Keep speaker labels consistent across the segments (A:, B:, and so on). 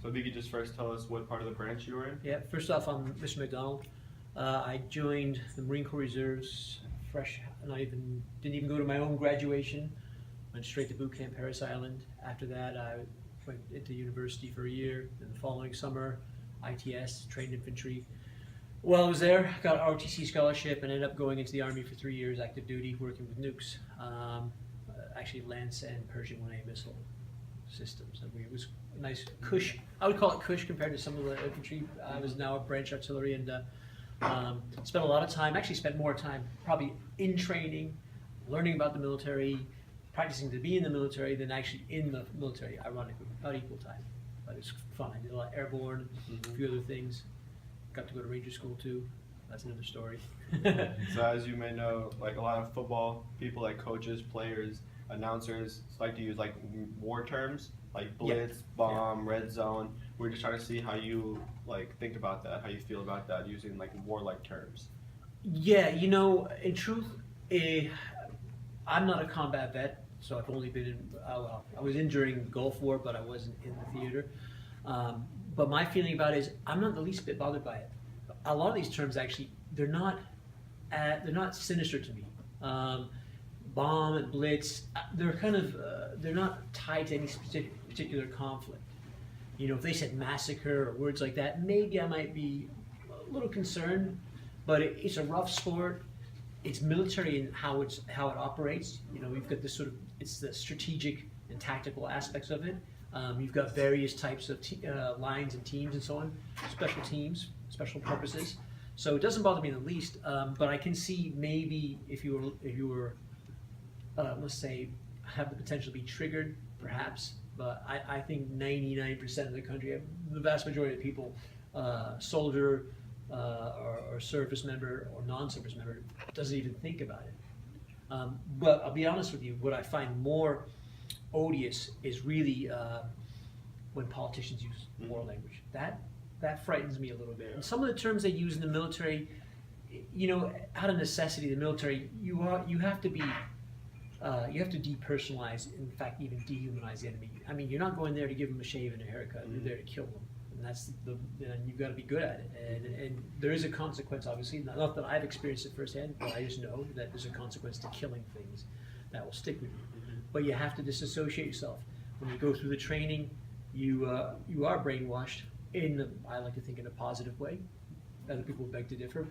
A: So if you could just first tell us what part of the branch you were in?
B: Yeah, first off, I'm Mr. McDonald. I joined the Marine Corps Reserves fresh, and didn't even go to my own graduation. Went straight to boot camp, Parris Island. After that, I went into university for a year. Then the following summer, ITS, trained infantry. While I was there, got an ROTC scholarship and ended up going into the Army for 3 years, active duty, working with nukes. Actually, Lance and Pershing 1A missile systems. And it was a nice cush. I would call it cush compared to some of the infantry. I was now a branch artillery and spent a lot of time, actually spent more time probably in training, learning about the military, practicing to be in the military than actually in the military, ironically, about equal time. But it's fun. I did a lot of airborne, a few other things. Got to go to Ranger School too. That's another story.
A: So as you may know, like a lot of football people, like coaches, players, announcers, like to use like war terms, like blitz, bomb, red zone. We're just trying to see how you like think about that, how you feel about that, using like warlike terms.
B: Yeah, in truth, I'm not a combat vet, so I've only been in, I was in during the Gulf War, but I wasn't in the theater. But my feeling about it is I'm not the least bit bothered by it. A lot of these terms actually, they're not sinister to me. Bomb and blitz, they're kind of, they're not tied to any particular conflict. If they said massacre or words like that, maybe I might be a little concerned, but it's a rough sport. It's military in how it operates. We've got this sort of, it's the strategic and tactical aspects of it. You've got various types of lines and teams and so on, special teams, special purposes. So it doesn't bother me in the least, but I can see maybe if you were let's say, have the potential to be triggered, perhaps. But I think 99% of the country, the vast majority of people, soldier or service member or non-service member, doesn't even think about it. But I'll be honest with you, what I find more odious is really when politicians use war language. That frightens me a little bit. And some of the terms they use in the military, out of necessity, the military, you have to be. You have to depersonalize, in fact, even dehumanize the enemy. I mean, you're not going there to give them a shave and a haircut. You're there to kill them, and you've got to be good at it. And there is a consequence, obviously. Not that I've experienced it firsthand, but I just know that there's a consequence to killing things that will stick with you. But you have to disassociate yourself. When you go through the training, you are brainwashed I like to think in a positive way. Other people beg to differ,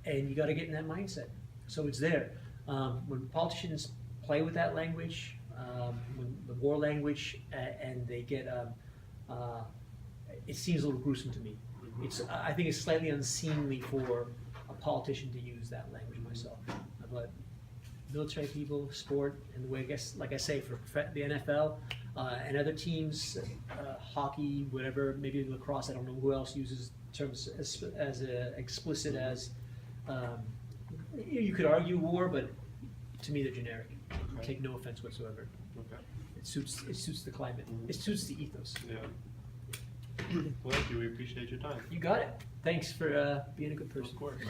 B: and you got to get in that mindset. So it's there. When politicians play with that language, when the war language, and they get, it seems a little gruesome to me. I think it's slightly unseemly for a politician to use that language myself. But military people, sport, and the way, I guess, like I say, for the NFL and other teams, hockey, whatever, maybe lacrosse, I don't know who else uses terms as explicit as. You could argue war, but to me they're generic.
A: Okay.
B: Take no offense whatsoever.
A: Okay.
B: It suits the climate. It suits the ethos.
A: Yeah. Well, thank you. We appreciate your time.
B: You got it. Thanks for being a good person.
A: Of course.